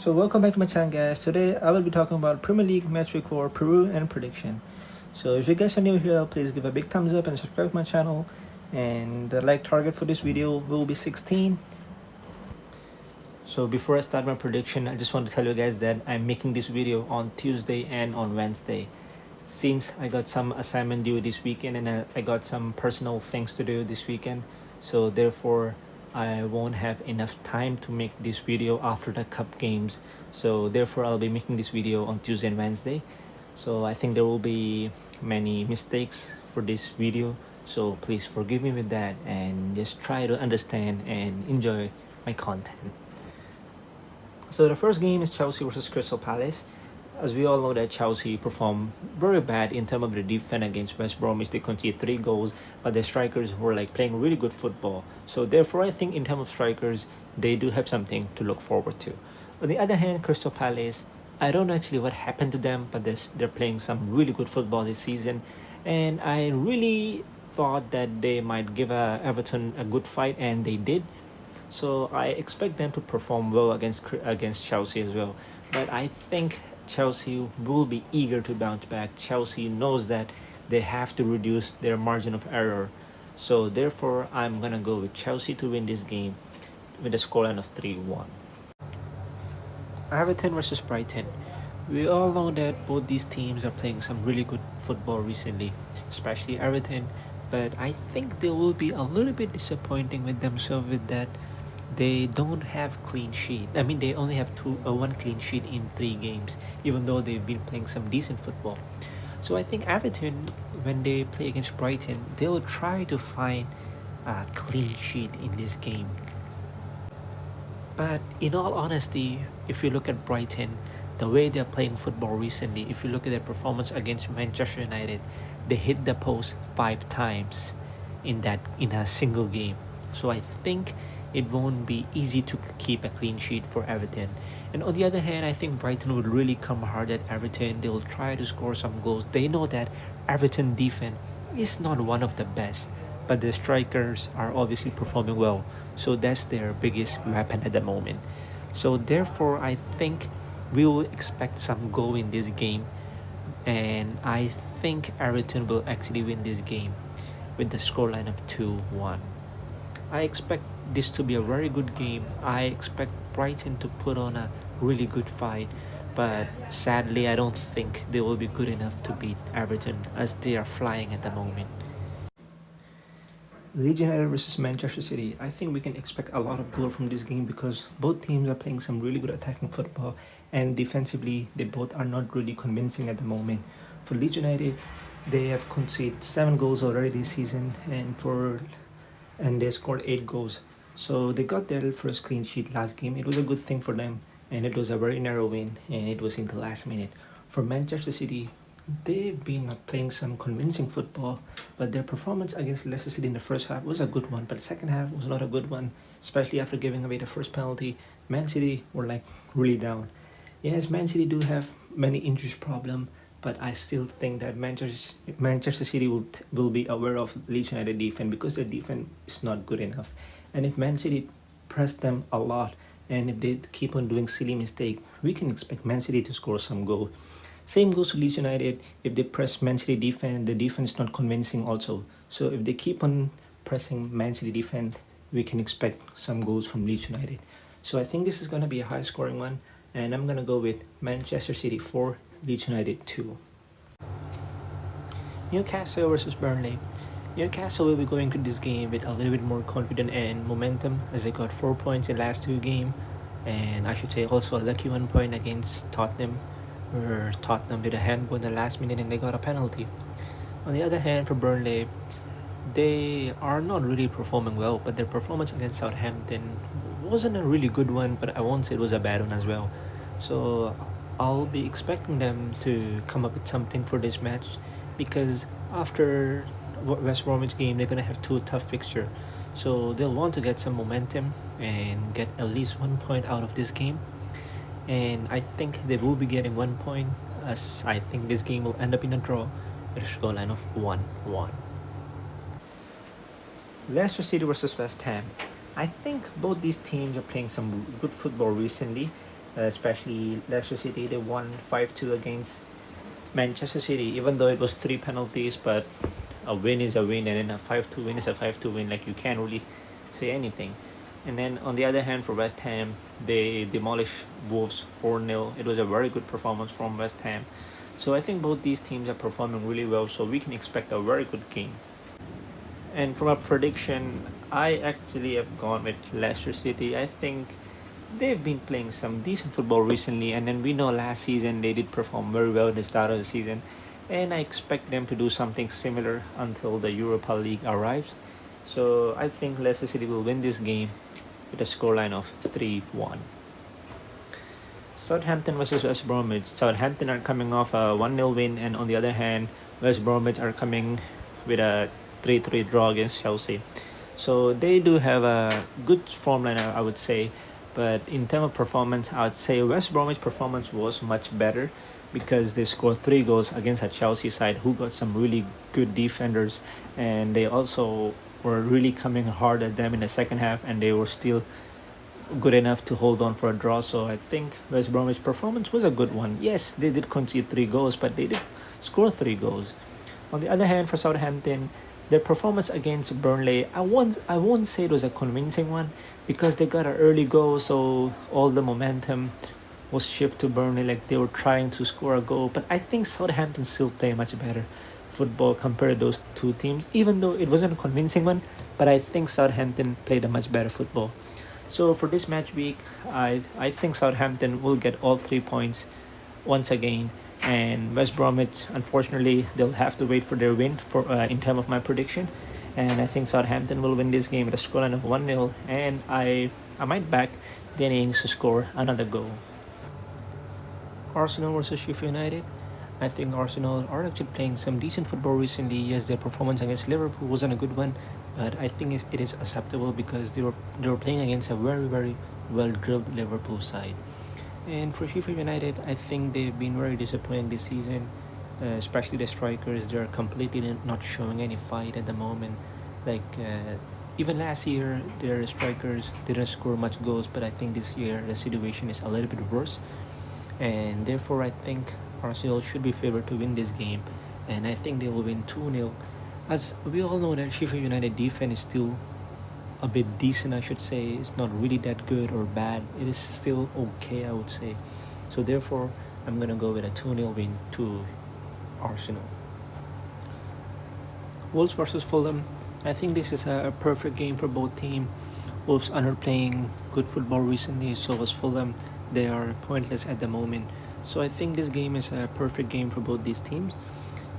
So welcome back to my channel, guys. Today I will be talking about Premier League match week 4 Peru and prediction. So if you guys are new here, please give a big thumbs up and subscribe to my channel. And the like target for this video will be 16. So before I start my prediction, I just want to tell you guys that I'm making this video on Tuesday and on Wednesday. Since I got some assignment due this weekend and I got some personal things to do this weekend, so therefore I won't have enough time to make this video after the cup games. So therefore I'll be making this video on Tuesday and Wednesday. So I think there will be many mistakes for this video, so please forgive me with that and just try to understand and enjoy my content. So the first game is Chelsea versus Crystal Palace. As we all know that Chelsea performed very bad in terms of the defense against West Bromwich. They conceded 3 goals, but the strikers were like playing really good football. So therefore I think in terms of strikers, they do have something to look forward to. On the other hand, Crystal Palace, I don't know actually what happened to them, but they're playing some really good football this season. And I really thought that they might give Everton a good fight, and they did. So I expect them to perform well against Chelsea as well. But I think Chelsea will be eager to bounce back. Chelsea knows that they have to reduce their margin of error. So therefore, I'm gonna go with Chelsea to win this game with a scoreline of 3-1. Everton versus Brighton. We all know that both these teams are playing some really good football recently, especially Everton. But I think they will be a little bit disappointing with themselves with that they don't have clean sheet. I mean, they only have one clean sheet in 3 games, even though they've been playing some decent football. So I think Everton, when they play against Brighton, they'll try to find a clean sheet in this game. But in all honesty, if you look at Brighton, the way they're playing football recently, if you look at their performance against Manchester United, they hit the post 5 times in a single game. So I think it won't be easy to keep a clean sheet for Everton. And on the other hand, I think Brighton would really come hard at Everton. They will try to score some goals. They know that Everton defense is not one of the best, but the strikers are obviously performing well. So that's their biggest weapon at the moment. So therefore, I think we will expect some goal in this game. And I think Everton will actually win this game with the scoreline of 2-1. I expect this to be a very good game. I expect Brighton to put on a really good fight, but sadly I don't think they will be good enough to beat Everton as they are flying at the moment. Leeds United versus Manchester City. I think we can expect a lot of goal from this game because both teams are playing some really good attacking football, and defensively they both are not really convincing at the moment. For Leeds United, they have conceded 7 goals already this season, and they scored 8 goals. So they got their first clean sheet last game. It was a good thing for them, and it was a very narrow win, and it was in the last minute. For Manchester City, they've been playing some convincing football, but their performance against Leicester City in the first half was a good one, but the second half was not a good one, especially after giving away the first penalty. Man City were like really down. Yes, Man City do have many injuries problem, but I still think that Manchester City will be aware of Leeds United defense because their defense is not good enough. And if Man City press them a lot, and if they keep on doing silly mistake, we can expect Man City to score some goal. Same goes to Leeds United. If they press Man City defense, the defense is not convincing also. So if they keep on pressing Man City defense, we can expect some goals from Leeds United. So I think this is going to be a high scoring one, and I'm going to go with Manchester City 4, Leeds United 2. Newcastle versus Burnley. Newcastle will be going to this game with a little bit more confidence and momentum as they got 4 points in the last 2 games, and I should say also a lucky 1 point against Tottenham, where Tottenham did a handball in the last minute and they got a penalty. On the other hand, for Burnley, they are not really performing well, but their performance against Southampton wasn't a really good one, but I won't say it was a bad one as well. So I'll be expecting them to come up with something for this match, because after West Bromwich game, they're gonna have 2 tough fixtures, so they'll want to get some momentum and get at least 1 point out of this game. And I think they will be getting 1 point, as I think this game will end up in a draw with a scoreline of 1-1. Leicester City versus West Ham. I think both these teams are playing some good football recently, especially Leicester City. They won 5-2 against Manchester City, even though it was three penalties, but a win is a win, and then a 5-2 win is a 5-2 win. Like, you can't really say anything. And then on the other hand, for West Ham, they demolished Wolves 4-0. It was a very good performance from West Ham. So I think both these teams are performing really well, so we can expect a very good game. And from a prediction, I actually have gone with Leicester City. I think they've been playing some decent football recently, and then we know last season they did perform very well at the start of the season, and I expect them to do something similar until the Europa League arrives. So I think Leicester City will win this game with a scoreline of 3-1. Southampton versus West Bromwich. Southampton are coming off a 1-0 win, and on the other hand, West Bromwich are coming with a 3-3 draw against Chelsea. So they do have a good form line, I would say. But in terms of performance, I would say West Bromwich performance was much better because they scored 3 goals against a Chelsea side who got some really good defenders, and they also were really coming hard at them in the second half, and they were still good enough to hold on for a draw. So I think West Bromwich performance was a good one. Yes, they did concede 3 goals, but they did score 3 goals. On the other hand, for Southampton, their performance against Burnley, I won't say it was a convincing one because they got an early goal, so all the momentum was shifted to Burnley. Like, they were trying to score a goal, but I think Southampton still play much better football compared to those two teams, even though it wasn't a convincing one. But I think Southampton played a much better football. So for this match week, I think Southampton will get all 3 points once again, and West Bromwich, unfortunately, they'll have to wait for their win for in terms of my prediction. And I think Southampton will win this game with a scoreline of 1-0, and I might back Danny Ings to score another goal. Arsenal versus Sheffield United. I think Arsenal are actually playing some decent football recently. Yes, their performance against Liverpool wasn't a good one, but I think it is acceptable because they were playing against a very well drilled Liverpool side. And for Sheffield United, I think they've been very disappointing this season, especially the strikers. They're completely not showing any fight at the moment. Like, even last year, their strikers didn't score much goals, but I think this year the situation is a little bit worse, and therefore I think Arsenal should be favored to win this game, and I think they will win 2-0. As we all know that Sheffield United defense is still a bit decent, I should say. It's not really that good or bad. It is still okay, I would say. So therefore, I'm gonna go with a 2-0 win to Arsenal. Wolves versus Fulham. I think this is a perfect game for both teams. Wolves are playing good football recently, so was Fulham. They are pointless at the moment. So I think this game is a perfect game for both these teams.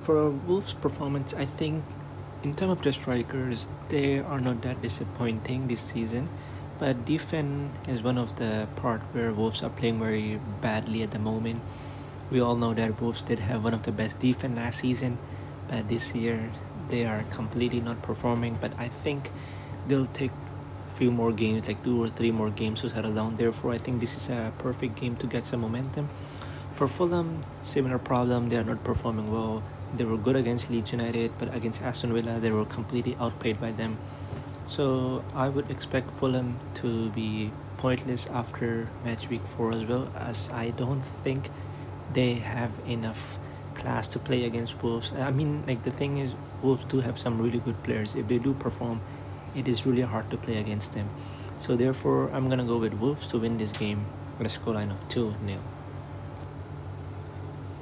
For Wolves' performance, I think in terms of the strikers, they are not that disappointing this season. But defense is one of the part where Wolves are playing very badly at the moment. We all know that Wolves did have one of the best defense last season, but this year they are completely not performing. But I think they'll take a few more games, like 2 or 3 more games to settle down. Therefore, I think this is a perfect game to get some momentum. For Fulham, similar problem. They are not performing well. They were good against Leeds United, but against Aston Villa, they were completely outplayed by them. So I would expect Fulham to be pointless after match week 4 as well, as I don't think they have enough class to play against Wolves. I mean, like, the thing is, Wolves do have some really good players. If they do perform, it is really hard to play against them. So therefore, I'm gonna go with Wolves to win this game with a scoreline of 2-0.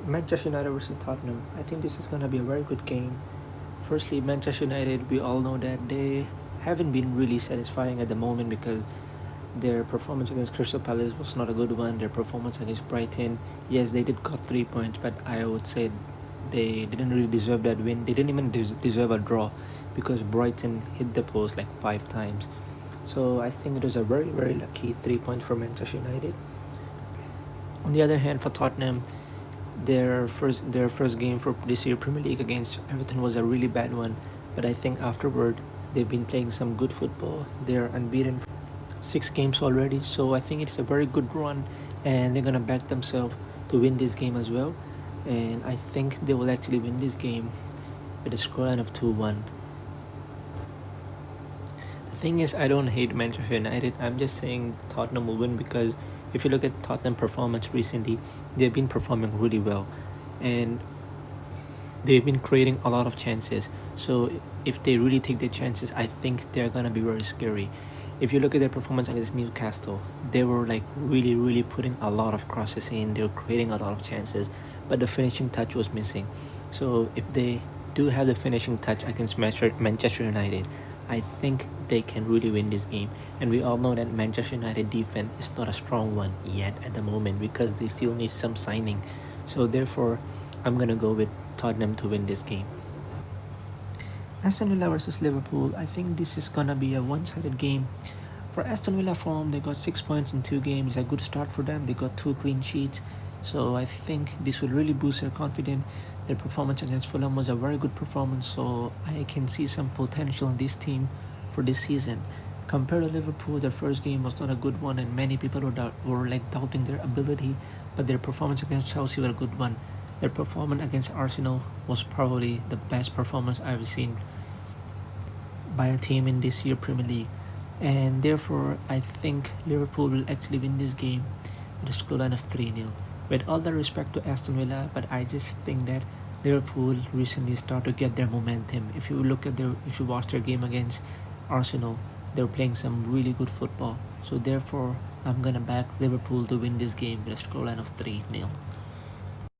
Manchester United versus Tottenham. I think this is gonna be a very good game. Firstly, Manchester United, we all know that they haven't been really satisfying at the moment because their performance against Crystal Palace was not a good one. Their performance against Brighton, yes, they did got 3 points, but I would say they didn't really deserve that win. They didn't even deserve a draw because Brighton hit the post like 5 times. So I think it was a very lucky 3 points for Manchester United. On the other hand, for Tottenham, their first game for this year Premier League against Everton was a really bad one, but I think afterward they've been playing some good football. They're unbeaten for 6 games already, so I think it's a very good run, and they're gonna back themselves to win this game as well. And I think they will actually win this game with a scoreline of 2-1. The thing is, I don't hate Manchester United. I'm just saying Tottenham will win because if you look at Tottenham performance recently, they've been performing really well, and they've been creating a lot of chances. So if they really take the chances, I think they're gonna be very scary. If you look at their performance against Newcastle, they were like really putting a lot of crosses in. They were creating a lot of chances, but the finishing touch was missing. So if they do have the finishing touch against Manchester United, I think they can really win this game. And we all know that Manchester United defense is not a strong one yet at the moment because they still need some signing. So therefore, I'm gonna go with Tottenham to win this game. Aston Villa versus Liverpool, I think this is gonna be a one-sided game. For Aston Villa form, they got 6 points in 2 games. A good start for them. They got 2 clean sheets. So I think this will really boost their confidence. Their performance against Fulham was a very good performance, so I can see some potential in this team for this season. Compared to Liverpool, their first game was not a good one, and many people were like doubting their ability. But their performance against Chelsea was a good one. Their performance against Arsenal was probably the best performance I've seen by a team in this year Premier League, and therefore I think Liverpool will actually win this game with a scoreline of 3-0. With all the respect to Aston Villa, but I just think that Liverpool recently started to get their momentum. If you watch their game against Arsenal, they're playing some really good football. So therefore, I'm gonna back Liverpool to win this game with a scoreline of 3-0.